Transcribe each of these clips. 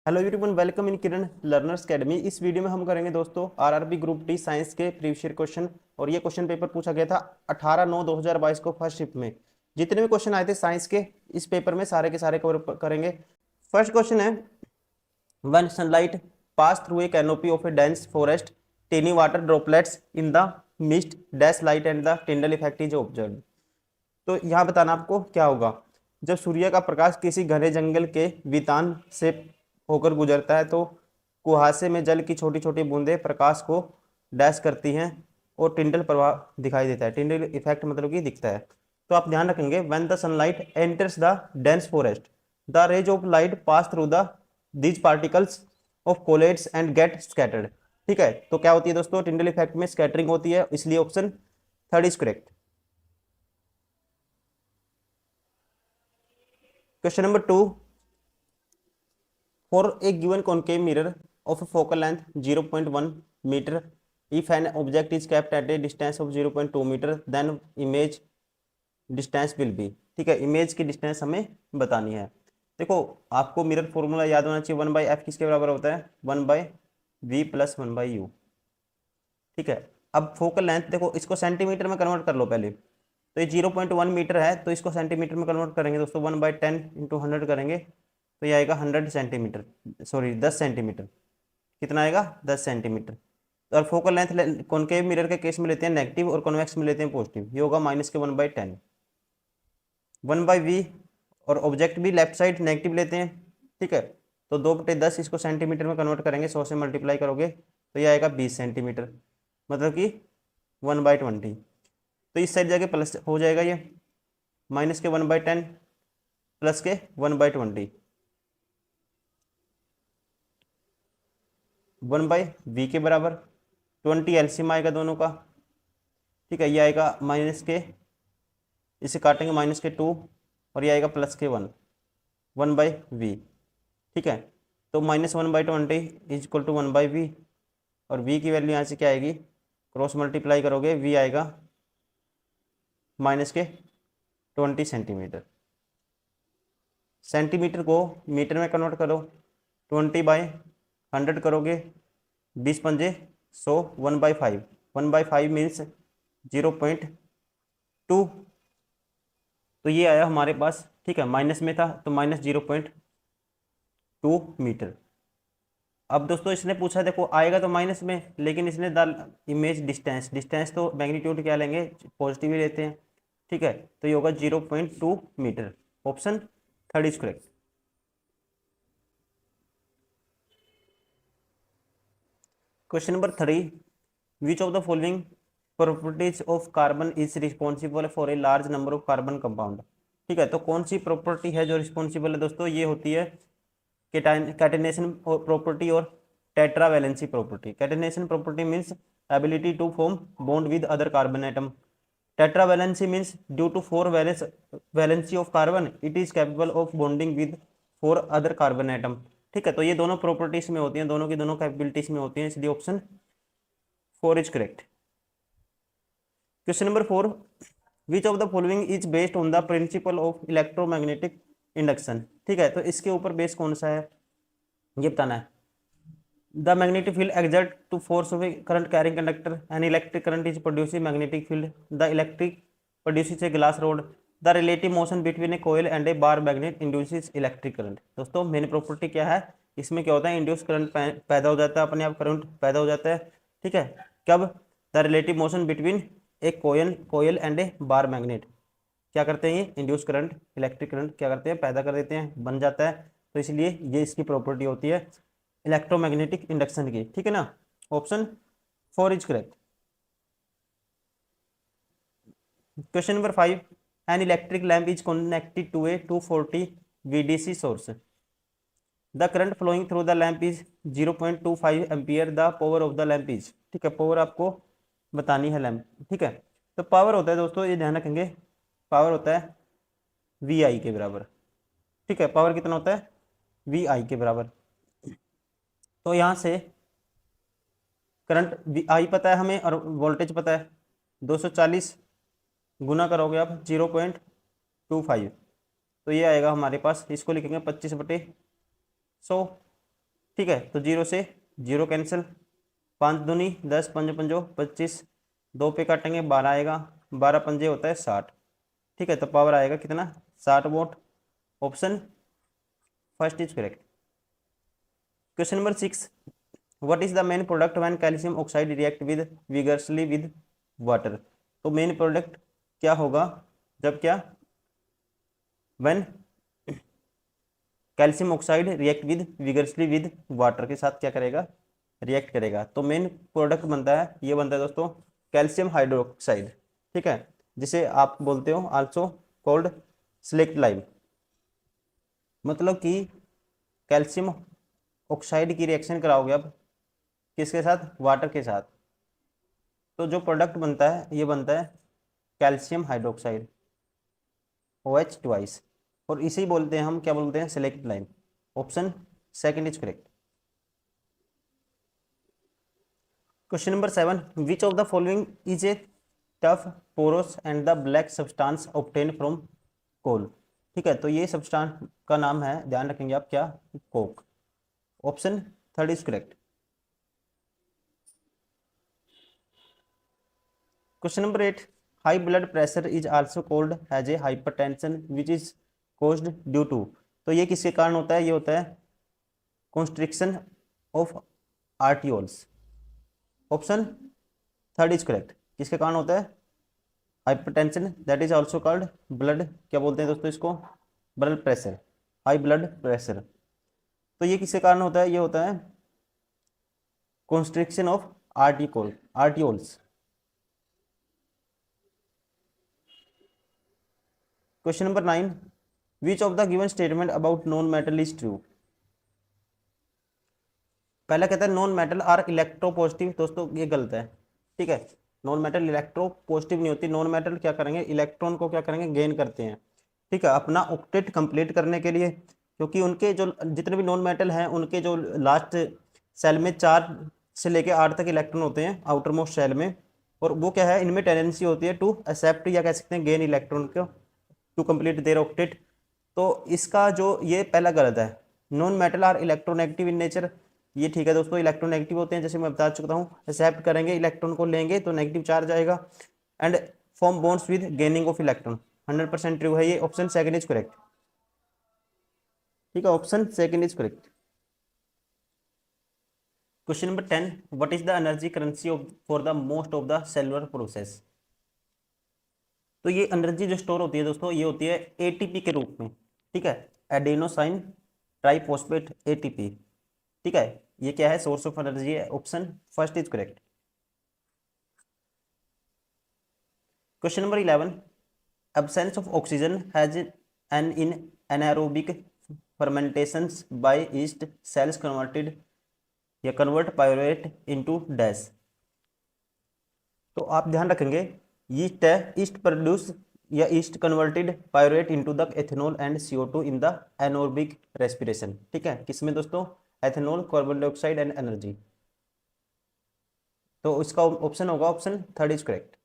Hello everyone, welcome in Kiran learners academy. इस video में हम करेंगे दोस्तों आरआरबी ग्रुप डी साइंस के प्रीवियस ईयर क्वेश्चन। और ये क्वेश्चन पेपर पूछा गया था 18/9/2022 को फर्स्ट शिफ्ट में। जितने भी क्वेश्चन आए थे साइंस के इस पेपर में सारे के सारे कवर करेंगे। फर्स्ट क्वेश्चन है, when sunlight pass through a canopy of a dense forest tiny water droplets in the mist dash light and the Tyndall effect is observe. तो यहाँ बताना आपको क्या होगा। जब सूर्य का प्रकाश किसी घने जंगल के वितान से होकर गुजरता है तो कुहासे में जल की छोटी छोटी बूंदें प्रकाश को डैश करती हैं और टिंडल प्रवाह दिखाई देता है। टिंडल इफेक्ट मतलब कि दिखता है। तो आप ध्यान रखेंगे, when the sunlight enters the dense forest the rays of light pass through the these particles of colloids and get scattered. ठीक है, तो क्या होती है दोस्तों, टिंडल इफेक्ट में स्कैटरिंग होती है, इसलिए option third is correct. Question number 2. For a given concave mirror of a focal length 0.1 meter, if an object is kept at a distance of 0.2 meter, then image distance will be। ठीक है, image की distance हमें बतानी है। देखो, आपको mirror formula याद होना चाहिए। 1/f किसके बराबर होता है? 1/v plus 1/u। ठीक है, अब फोकल लेंथ देखो, इसको सेंटीमीटर में कन्वर्ट कर लो पहले। तो ये 0.1 मीटर है, तो इसको सेंटीमीटर में कन्वर्ट करेंगे दोस्तों। 1/10 इंटू 100 करेंगे तो ये आएगा 100 सेंटीमीटर, सॉरी 10 सेंटीमीटर। कितना आएगा? 10 सेंटीमीटर। और फोकल लेंथ कॉनकेव मिरर के केस में लेते हैं नेगेटिव और कॉन्वेक्स में लेते हैं पॉजिटिव। ये होगा माइनस के 1/10। 1/v और ऑब्जेक्ट भी लेफ्ट साइड नेगेटिव लेते हैं। ठीक है, तो 2/10 इसको सेंटीमीटर में कन्वर्ट करेंगे, 100 से मल्टीप्लाई करोगे तो ये आएगा 20 सेंटीमीटर, मतलब कि 1/20। तो इस साइड जाके प्लस हो जाएगा, ये माइनस के 1/10 प्लस के 1/20। 1/v के बराबर 20 एलसीएम आएगा दोनों का। ठीक है, ये आएगा माइनस के, इसे काटेंगे माइनस के 2 और ये आएगा प्लस के 1, 1/v। ठीक है, तो minus 1/20 is equal to 1/v। और v की वैल्यू यहाँ से क्या आएगी? क्रॉस मल्टीप्लाई करोगे v आएगा माइनस के 20 सेंटीमीटर। सेंटीमीटर को मीटर में कन्वर्ट करो, 20/100 करोगे, 20 पंजे 100, 1/5। 1/5 मीन्स 0.2। तो ये आया हमारे पास। ठीक है, माइनस में था तो माइनस 0.2 मीटर। अब दोस्तों इसने पूछा, देखो आएगा तो माइनस में, लेकिन इसने द इमेज डिस्टेंस, डिस्टेंस तो मैग्नीट्यूड क्या लेंगे? पॉजिटिव ही लेते हैं। ठीक है, तो ये होगा 0.2 metre. Option third is correct. Question number 3, which of the following properties of carbon is responsible for a large number of carbon compound. ठीक है, तो कौन सी प्रॉपर्टी है जो रिस्पॉन्सिबल है दोस्तों? ये होती है कैटेनेशन प्रॉपर्टी और tetravalency property. Catenation property means ability to form bond with other carbon atom. Tetravalency means due to 4 valency of carbon it is capable of bonding with 4 other carbon atom. ठीक है, तो ये दोनों properties में होती हैं, दोनों की दोनों कैपेबिलिटीज में होती हैं, इसलिए option 4 is correct. Question number 4, which of the following is based on the principle of electromagnetic induction. ठीक है, तो इसके ऊपर बेस कौन सा है ये बताना है। The magnetic field exert to force of a current carrying conductor and electric current is produced in magnetic field. The electric produces a glass rod. The relative motion between a coil and a bar magnet induces electric current। दोस्तों main property क्या है? इसमें क्या होता है? Induce current पैदा हो जाता है, अपने आप करंट पैदा हो जाता है। ठीक है, कब? The relative motion between a coil and a bar magnet क्या करते हैं? ये इंड्यूस करंट, इलेक्ट्रिक करंट क्या करते हैं? पैदा कर देते हैं, बन जाता है। तो इसलिए ये इसकी प्रॉपर्टी होती है इलेक्ट्रोमैग्नेटिक इंडक्शन की। ठीक है ना, option 4 is correct. Question number 5, an electric lamp is connected to a 240 VDC source. The current flowing through the lamp is 0.25 ampere. The power of the lamp is. ठीक है, power आपको बतानी है lamp. ठीक है, तो पावर होता है दोस्तों, ये ध्यान रखेंगे, पावर होता है VI के बराबर। ठीक है, पावर कितना होता है? VI के बराबर। तो यहाँ से करंट आई पता है हमें और वोल्टेज पता है। 240 गुना करोगे आप 0.25, तो ये आएगा हमारे पास, इसको लिखेंगे 25/100। ठीक है, तो 0 से 0 कैंसिल, 5 दूनी 10, 5 पंजो 25, 2 पे काटेंगे 12 आएगा, 12 पंजे होता है 60। ठीक है, तो पावर आएगा कितना, 60 vote. Option first is correct. Question number 6, what is the main product when calcium oxide react with vigorously with water. तो मेन प्रोडक्ट क्या होगा जब क्या, when calcium oxide react with vigorously with water के साथ क्या करेगा, रिएक्ट करेगा। तो मेन प्रोडक्ट बनता है, ये बनता है दोस्तों कैल्शियम हाइड्रोक्साइड। ठीक है, जिसे आप बोलते हो आल्सो कॉल्ड स्लेक्ट लाइम। मतलब कि कैल्शियम ऑक्साइड की रिएक्शन कराओगे अब किसके साथ, वाटर के साथ, तो जो प्रोडक्ट बनता है ये बनता है कैल्शियम हाइड्रोक्साइड OH ट्वाइस, और इसे ही बोलते हैं हम, क्या बोलते हैं, select lime. Option second is correct. Question number 7, which of the following is a tough porous and the black substance obtain from coal. ठीक है, तो ये सब्सटेंस का नाम है, ध्यान रखेंगे आप, क्या, कोक। Option third is correct. Question number 8, high blood pressure is also called as a hypertension which is caused due to. तो ये किसके कारण होता है, ये होता है constriction of arterioles. Option third is correct. किसके कारण होता है, hypertension, that is also called blood, क्या बोलते हैं दोस्तों इसको, blood pressure, high blood pressure. तो ये किसके कारण होता है, ये होता है constriction of arterioles. Question number 9, which of the given statement about non metal is true. पहला कहता है non metal are electro positive. दोस्तों ये गलत है। ठीक है, नॉन मेटल इलेक्ट्रो पॉजिटिव नहीं होती, नॉन मेटल क्या करेंगे, इलेक्ट्रॉन को क्या करेंगे, गेन करते हैं। ठीक है, अपना ऑक्टेट कंप्लीट करने के लिए, क्योंकि उनके जो जितने भी नॉन मेटल हैं उनके जो लास्ट सेल में 4 से लेके 8 तक इलेक्ट्रॉन होते हैं आउटर मोस्ट सेल में, और वो क्या है, इनमें टेंडेंसी होती है टू एक्सेप्ट, या कह सकते हैं गेन इलेक्ट्रॉन को टू कंप्लीट देयर ऑक्टेट। तो इसका जो ये पहला गलत है, non metal are electronegative in nature, ये ठीक है दोस्तों, इलेक्ट्रोनेगेटिव होते हैं, जैसे मैं बता चुका हूँ, एक्सेप्ट करेंगे इलेक्ट्रॉन को, लेंगे तो नेगेटिव चार्ज आएगा, and form bonds with gaining of electron. 100% true है ये, ऑप्शन सेकंड इज करेक्ट। ठीक है, option second is correct. Question number 10, what is the energy currency of for the most of the cellular process. तो ये energy जो store होती है दोस्तों, ये होती है एटीपी के रूप में। ठीक है, एडेनोसाइन ट्राइफॉस्फेट एटीपी। ठीक है, ये क्या है, सोर्स ऑफ एनर्जी है। Option first is correct. Question number 11, absence of oxygen has an in anaerobic fermentations by yeast cells converted या convert pyruvate into dash। तो आप ध्यान रखेंगे, yeast है, yeast produce या yeast converted pyruvate into the ethanol and CO2 in the anaerobic respiration। ठीक है, किसमें दोस्तों, ethanol, carbon dioxide and energy. तो इसका ऑप्शन होगा option third is correct.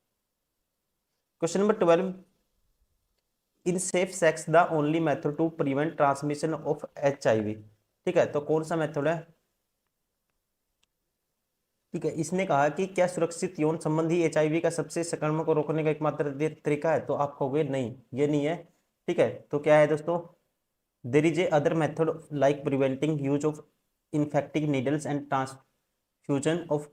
Question number 12, in safe sex the only method to prevent transmission of HIV। ठीक है, तो कौन सा मेथड है। ठीक है, इसने कहा कि क्या सुरक्षित यौन संबंधी HIV का सबसे संक्रमण को रोकने का एकमात्र तरीका है, तो आप कहोगे नहीं, ये नहीं है। ठीक है, तो क्या है दोस्तों, there is a other method like preventing use of infecting needles and transfusion of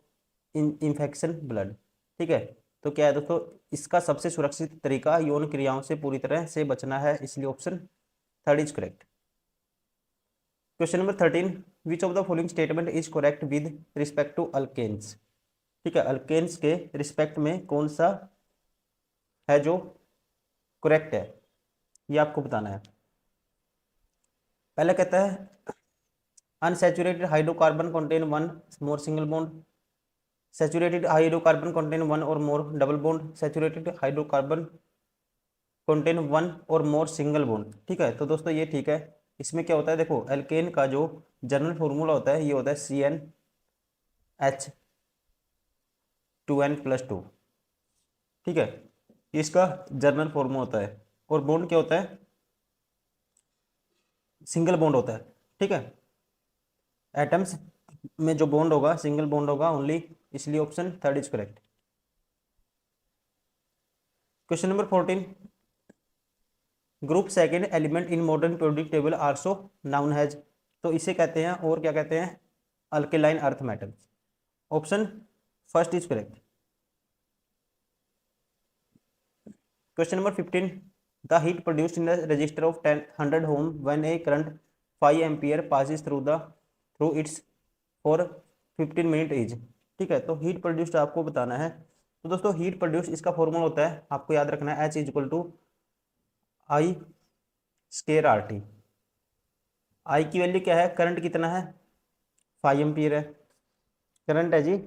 infection blood. ठीक है, तो क्या है दोस्तों, इसका सबसे सुरक्षित तरीका यौन क्रियाओं से पूरी तरह से बचना है, इसलिए option third is correct. Question number 13, which of the following statement is correct with respect to alkanes. ठीक है, अल्केन्स के रिस्पेक्ट में कौन सा है जो करेक्ट है, ये आपको बताना है। पहले कहता है unsaturated hydrocarbon contain one more single bond, saturated hydrocarbon contain one और more double bond, saturated hydrocarbon contain one और मोर सिंगल बॉन्ड। ठीक है, तो दोस्तों ये ठीक है। इसमें क्या होता है, देखो एल्केन का जो जनरल फॉर्मूला होता है ये होता है CnH2n+2। ठीक है, इसका जनरल फॉर्मूला होता है, और बॉन्ड क्या होता है, सिंगल बॉन्ड होता है। ठीक है, एटम्स में जो बॉन्ड होगा सिंगल बॉन्ड होगा ओनली, इसलिए option third is correct. Question number 14, group second element in modern periodic table also known has, तो इसे कहते हैं और क्या कहते हैं, alkaline earth metal. Option first is correct. Question number 15, the heat produced in the register of 100 home when A current 5 ampere passes through it's for 15 minute is. ठीक है, तो हीट प्रोड्यूस्ड आपको बताना है। तो दोस्तों हीट प्रोड्यूस इसका formula होता है, आपको याद रखना है, H is equal to I square R T. I की वैल्यू क्या है, करंट कितना है, 5 एम्पियर है, करंट है जी,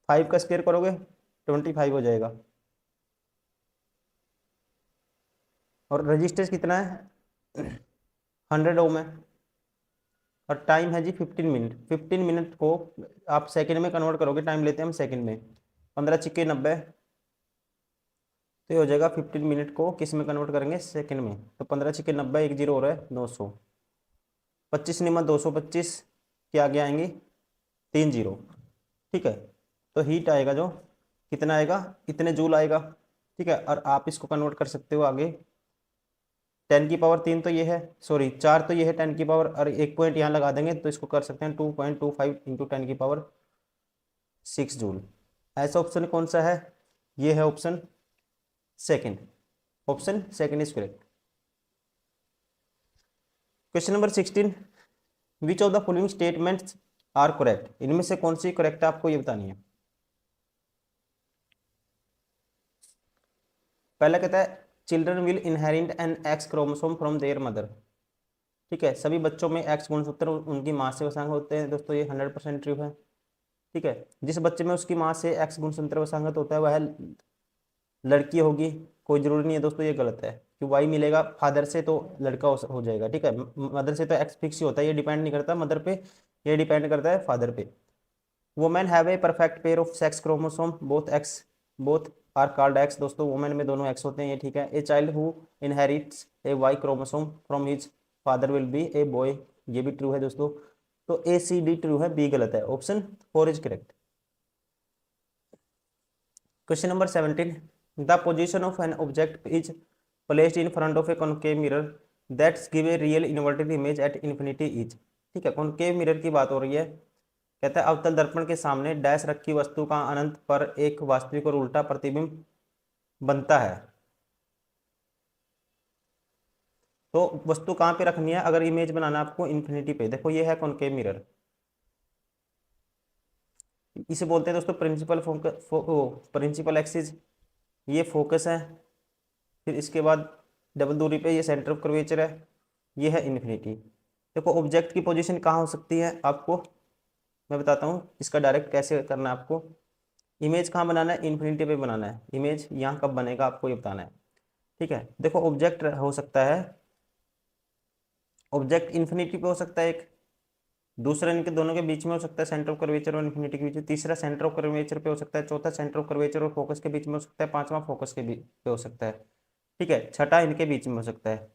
5 का स्केयर करोगे 25 हो जाएगा, और रजिस्टेंस कितना है 100 ओम है, और टाइम है जी 15 मिनट। 15 मिनट को आप सेकंड में कन्वर्ट करोगे, टाइम लेते हैं हम सेकंड में, 15 छिक्के 90, तो ये हो जाएगा 15 मिनट को किस में कन्वर्ट करेंगे, सेकंड में, तो 15 छिक्के 90, एक जीरो हो रहा है 900, 25 निमा 225 के आगे आएंगे 3 जीरो। ठीक है, तो हीट आएगा जो कितना आएगा, इतने जूल आएगा। ठीक है, और आप इसको कन्वर्ट कर सकते हो आगे, 10 की पावर 3 तो ये है, सॉरी 4 तो ये है 10 की पावर, और एक पॉइंट यहाँ लगा देंगे तो इसको कर सकते हैं 2.25 इंटू 10 की पावर 6 जूल। ऐसा ऑप्शन कौन सा है, ये है option second, option second is correct. Question number 16, which of the following statements are correct, इनमें से कौन सी करेक्ट है आपको ये बतानी है। पहला कहता है children will inherit an X chromosome from their mother. ठीक है, सभी बच्चों में एक्स गुणसूत्र उनकी माँ से वसांग होते हैं, दोस्तों ये 100% ट्रू है। ठीक है, जिस बच्चे में उसकी माँ से एक्स गुणसूत्र वसांगत होता है वह लड़की होगी, कोई जरूरी नहीं है दोस्तों, ये गलत है कि वाई मिलेगा फादर से तो लड़का हो जाएगा। ठीक है, मदर से तो एक्स फिक्स ही होता है, ये डिपेंड नहीं करता मदर पे, ये डिपेंड करता है फादर पे। Women have a perfect pair of sex chromosome, both are called X, दोस्तों वुमेन में दोनों एक्स होते हैं, ये ठीक है। A child who inherits a Y chromosome from his father will be a boy, ये भी ट्रू है दोस्तों। तो ए सी डी ट्रू है, बी गलत है, option 4 is correct. Question number 17, the position of an object is placed in front of A concave mirror that's give a real inverted image at infinity is. ठीक है, concave mirror की बात हो रही है, कहता है अवतल दर्पण के सामने डैश रखी वस्तु का अनंत पर एक वास्तविक और उल्टा प्रतिबिंब बनता है। तो वस्तु कहाँ पे रखनी है अगर इमेज बनाना है आपको, इन्फिनिटी पे। देखो ये है कॉनकेव मिरर, इसे बोलते हैं दोस्तों प्रिंसिपल प्रिंसिपल एक्सिस, ये फोकस है, फिर इसके बाद डबल दूरी पे ये सेंटर ऑफ कर्वेचर है, ये है इन्फिनिटी। देखो ऑब्जेक्ट की पोजीशन कहाँ हो सकती है, आपको मैं बताता हूँ इसका डायरेक्ट कैसे करना है आपको। इमेज कहाँ बनाना है, इन्फिनिटी पे बनाना है, इमेज यहाँ कब बनेगा आपको ये बताना है। ठीक है, देखो ऑब्जेक्ट हो सकता है, ऑब्जेक्ट इन्फिनिटी पे हो सकता है एक, दूसरा इनके दोनों के बीच में हो सकता है सेंटर ऑफ कर्वेचर और इन्फिनिटी के बीच में, तीसरा सेंटर ऑफ कर्वेचर पे हो सकता है, चौथा सेंटर ऑफ कर्वेचर और फोकस के बीच में हो सकता है, पांचवा फोकस के बीच पे हो सकता है। ठीक है, छठा इनके बीच में हो सकता है।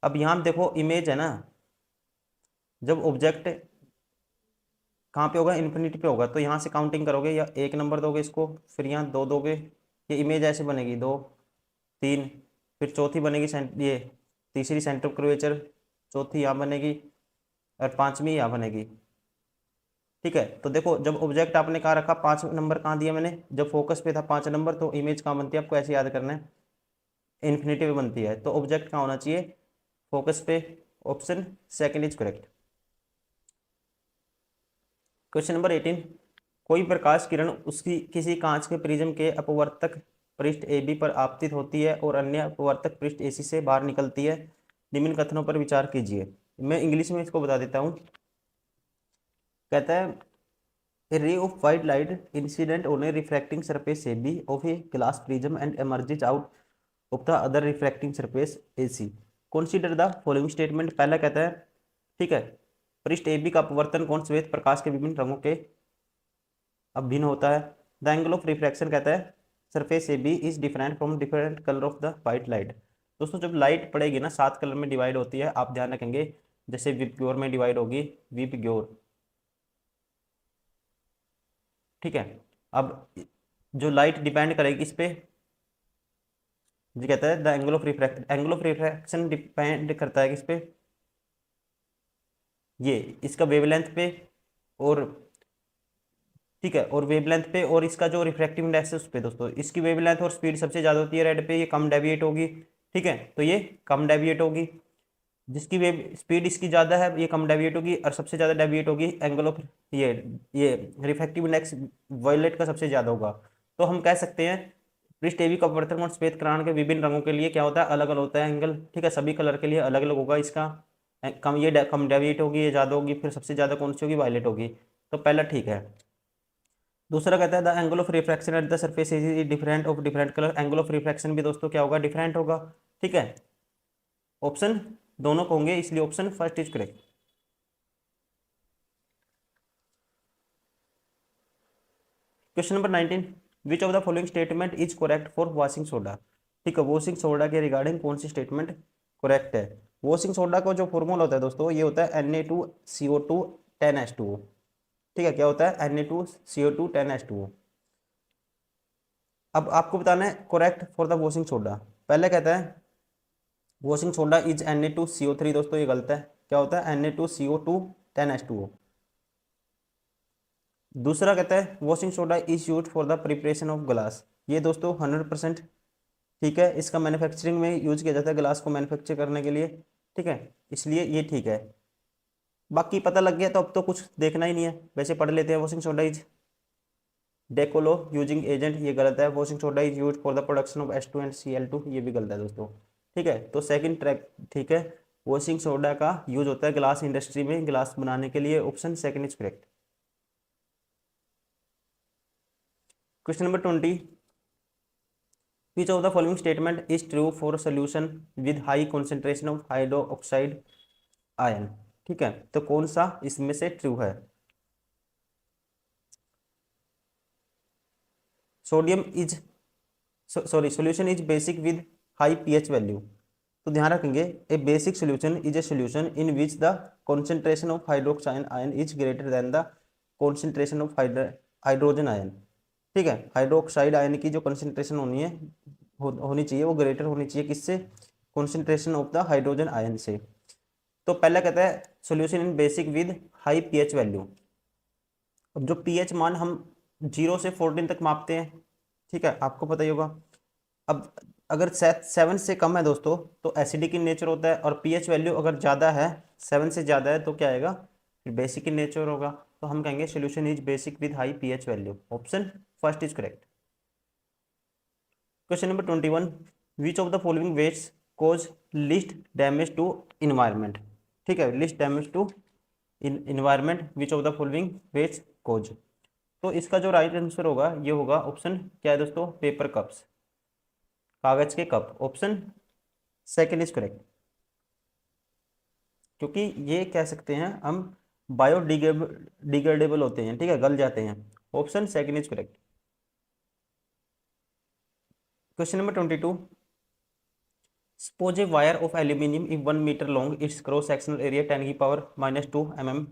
अब यहाँ देखो इमेज है ना, जब ऑब्जेक्ट कहाँ पे होगा, इन्फिनिटी पे होगा, तो यहाँ से काउंटिंग करोगे या एक नंबर दोगे इसको, फिर यहाँ दो दोगे, ये इमेज ऐसे बनेगी 2 3, फिर चौथी बनेगी ये तीसरी सेंटर ऑफ कर्वेचर, चौथी यहाँ बनेगी और पांचवी यहाँ बनेगी। ठीक है, तो देखो जब ऑब्जेक्ट आपने कहाँ रखा, 5 नंबर कहाँ दिया मैंने, जब फोकस पे था 5 नंबर, तो इमेज कहाँ बनती है आपको ऐसे याद करना है, इन्फिनिटी पे बनती है, तो ऑब्जेक्ट कहाँ होना चाहिए, फोकस पे, option second is correct. Question number 18, कोई प्रकाश किरण उसकी किसी कांच के प्रिज्म के अपवर्तक पृष्ठ ए बी पर आपतित होती है और अन्य अपवर्तक पृष्ठ ए सी से बाहर निकलती है, निम्न कथनों पर विचार कीजिए। मैं इंग्लिश में इसको बता देता हूँ। कहता है A ray of white light incident on a refracting surface AB of a glass prism and emerges out of the other refracting surface AC. Consider the following statement। पहला कहता है, ठीक है, पृष्ठ AB का अपवर्तन कोण श्वेत प्रकाश के विभिन्न रंगों के अभिन्न होता है। द एंगल ऑफ रिफ्रैक्शन कहता है surface AB is different from different colour of the white light. दोस्तों जब लाइट पड़ेगी ना 7 कलर में डिवाइड होती है, आप ध्यान रखेंगे, जैसे विपग्योर में डिवाइड होगी, विपग्योर ठीक है। अब जो लाइट डिपेंड करेगी किस पे, जी कहता है the angle of refraction depend करता है किस पे, ये इसका वेवलेंथ पे, और ठीक है, और वेवलेंथ पे, और इसका जो रिफ्रैक्टिव इंडेक्स है उस पे दोस्तों। इसकी वेवलेंथ और स्पीड सबसे ज़्यादा होती है रेड पे, ये कम डेविएट होगी, ठीक है, तो ये कम डेविएट होगी। जिसकी वेव स्पीड इसकी ज़्यादा है ये कम डेविएट होगी, और सबसे ज़्यादा डेविएट होगी एंगल ऑफ ये रिफ्रैक्टिव इंडेक्स वायलेट का सबसे ज़्यादा होगा। तो हम कह सकते हैं पृष्ठ एवी का अपवर्तन और श्वेत किरण के विभिन्न रंगों के लिए क्या होता है, अलग अलग होता है एंगल, ठीक है, सभी कलर के लिए अलग अलग होगा इसका। कम डेविएट होगी, ये ज़्यादा होगी, फिर सबसे ज़्यादा कौन सी होगी, वायलेट होगी। तो पहला ठीक है। दूसरा कहता है the angle of refraction at the surface is different of different colour. Angle of refraction भी दोस्तों क्या होगा, डिफरेंट होगा, ठीक है। ऑप्शन दोनों को होंगे, इसलिए option first is correct. Question number 19, which of the following statement is correct for washing soda. ठीक है, वॉशिंग सोडा के रिगार्डिंग कौन सी स्टेटमेंट करेक्ट है। वॉशिंग सोडा का जो फॉर्मूला होता है दोस्तों, ये होता है Na2CO2 10H2O। ठीक है, क्या होता है, Na2CO2 10H2O। अब आपको बताना है correct for the washing soda. पहले कहता है वॉशिंग सोडा इज Na2CO3, दोस्तों ये गलत है, क्या होता है Na2CO2 10H2O। दूसरा कहता है washing soda is use for the preparation of glass, ये दोस्तों 100% ठीक है, इसका मैन्युफैक्चरिंग में यूज किया जाता है ग्लास को मैन्युफैक्चर करने के लिए, ठीक है, इसलिए ये ठीक है। बाकी पता लग गया तो अब तो कुछ देखना ही नहीं है, वैसे पढ़ लेते हैं। Washing soda is decolourising agent, ये गलत है। Washing soda is use for the production of H2 and Cl2, ये भी गलत है दोस्तों, ठीक है। तो सेकंड ट्रैक ठीक है, वॉशिंग सोडा का यूज होता है ग्लास इंडस्ट्री में ग्लास बनाने के लिए, option second is correct. Question number 20, which of the following statement is true for solution with high concentration of hydroxide ion. ठीक है, तो कौन सा इसमें से ट्रू है। Sodium is sorry solution is basic with high pH value. तो ध्यान रखेंगे a basic solution is a solution in which the concentration of hydroxide ion is greater than the concentration of hydrogen ion. ठीक है, hydroxide ion की जो concentration होनी है होनी चाहिए, वो ग्रेटर होनी चाहिए किससे, concentration of the hydrogen ion से। तो पहला कहता है solution in basic with high pH value. अब जो पीएच मान हम 0 से 14 तक मापते हैं, ठीक है, आपको पता ही होगा। अब अगर 7 से कम है दोस्तों तो एसिडिक इन नेचर होता है, और पीएच वैल्यू अगर ज़्यादा है 7 से ज़्यादा है तो क्या आएगा, फिर बेसिक इन नेचर होगा। तो हम कहेंगे solution is basic with high pH value, option first is correct. Question number 21, which of the following wastes cause least damage to environment. ठीक है, least damage to environment, which of the following wastes cause. तो इसका जो right answer होगा ये होगा option क्या है दोस्तों, पेपर कप्स, कागज के cup, option second is correct. क्योंकि ये कह सकते हैं हम बायोडिग्रेडेबल होते हैं, ठीक है, गल जाते हैं, option second is correct. Question number 22, suppose a wire of aluminium if 1 metre long, its cross sectional area 10 की पावर -2 mm,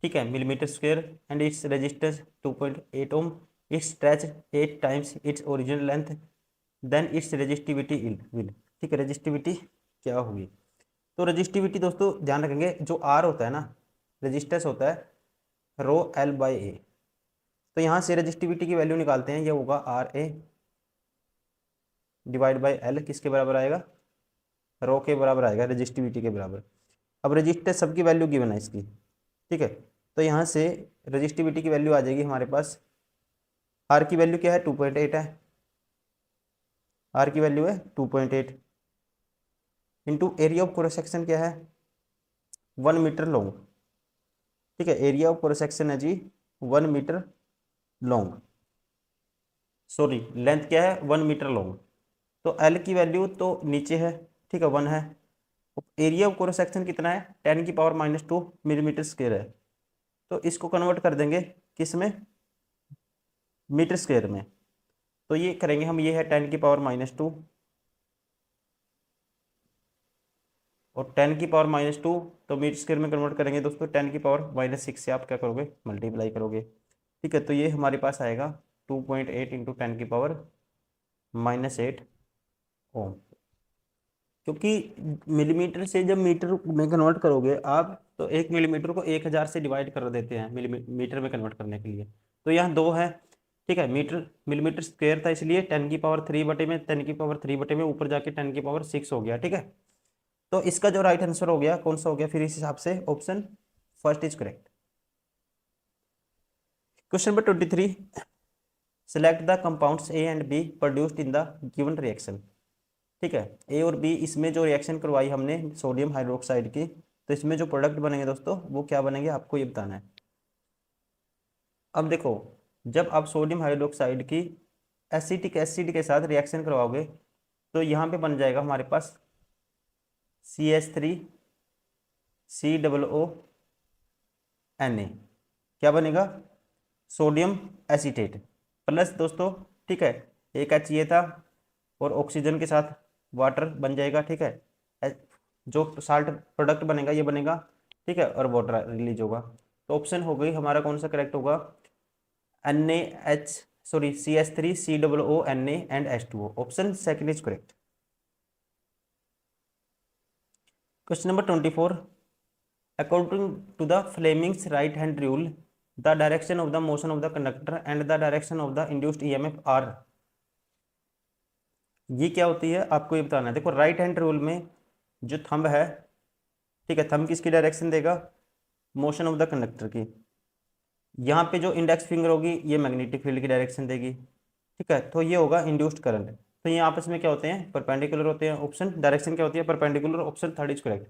ठीक है, millimetre square, and its resistance 2.8 ohm, its stretch 8 times its original length, then its resistivity will. ठीक है, resistivity क्या होगी। तो resistivity दोस्तों ध्यान रखेंगे, जो आर होता है ना, रेजिस्टेंस होता है ρL/A। तो यहाँ से रेजिस्टिविटी की वैल्यू निकालते हैं, ये होगा RA डिवाइड बाई एल, किसके बराबर आएगा, रो के बराबर आएगा, रेजिस्टिविटी के बराबर। अब रेजिस्टेंस सबकी वैल्यू गिवन है इसकी, ठीक है, तो यहाँ से रेजिस्टिविटी की वैल्यू आ जाएगी हमारे पास, आर की वैल्यू क्या है 2.8 है, आर की वैल्यू है 2.8 into area of cross section क्या है 1 मीटर लॉन्ग। ठीक है, एरिया ऑफ क्रॉस सेक्शन है जी 1 मीटर लॉन्ग, सॉरी लेंथ क्या है 1 मीटर लॉन्ग। तो एल की वैल्यू तो नीचे है, ठीक है 1 है, एरिया ऑफ क्रॉस सेक्शन कितना है 10 की पावर -2 मिलीमीटर स्क्वायर है। तो इसको कन्वर्ट कर देंगे किस में, मीटर स्क्वायर में। तो ये करेंगे हम, ये है 10 की पावर -2, और 10 की पावर -2 तो मीटर स्क्वायर में कन्वर्ट करेंगे दोस्तों 10 की पावर -6 से आप क्या करोगे, मल्टीप्लाई करोगे, ठीक है, तो ये हमारे पास आएगा 2.8 इंटू 10⁻⁻8 ओम। क्योंकि मिलीमीटर से जब मीटर में कन्वर्ट करोगे आप, तो 1 मिलीमीटर को 1000 से डिवाइड कर देते हैं मिलीमीटर में कन्वर्ट करने के लिए। तो यहाँ 2 है, ठीक है। मीटर मिलीमीटर स्क्वायर था, इसलिए 10⁻³ ऊपर जाके 10⁻6 हो गया, ठीक है। तो इसका जो राइट आंसर हो गया कौन सा हो गया फिर इस हिसाब से, option first is correct. Question number 23, select the compounds A and be produced in the given reaction. ठीक है, ए और बी इसमें जो रिएक्शन करवाई हमने सोडियम हाइड्रोक्साइड की, तो इसमें जो प्रोडक्ट बनेंगे दोस्तों वो क्या बनेंगे आपको ये बताना है। अब देखो, जब आप सोडियम हाइड्रोक्साइड की एसिटिक एसिड के साथ रिएक्शन करवाओगे तो यहाँ पे बन जाएगा हमारे पास CH3COO Na। क्या बनेगा? सोडियम एसीटेट प्लस दोस्तों, ठीक है, एक H ये था और ऑक्सीजन के साथ वाटर बन जाएगा, ठीक है। जो साल्ट प्रोडक्ट बनेगा ये बनेगा, ठीक है, और वाटर रिलीज होगा। तो ऑप्शन हो गई हमारा कौन सा करेक्ट होगा, CH3COONA and H2O। Option second is correct. Question number 24, according to the Fleming's right hand rule the direction of the motion of the conductor and the direction of the induced EMF are. ये क्या होती है आपको ये बताना है। देखो, right hand rule में जो थंब है, ठीक है, थंब किसकी डायरेक्शन देगा, मोशन ऑफ द कंडक्टर की। यहाँ पे जो इंडेक्स फिंगर होगी ये मैग्नेटिक फील्ड की डायरेक्शन देगी, ठीक है। तो ये होगा इंड्यूस्ड करंट। तो ये आपस में क्या होते हैं, परपेंडिकुलर होते हैं। ऑप्शन डायरेक्शन क्या होती है, perpendicular. Option third is correct.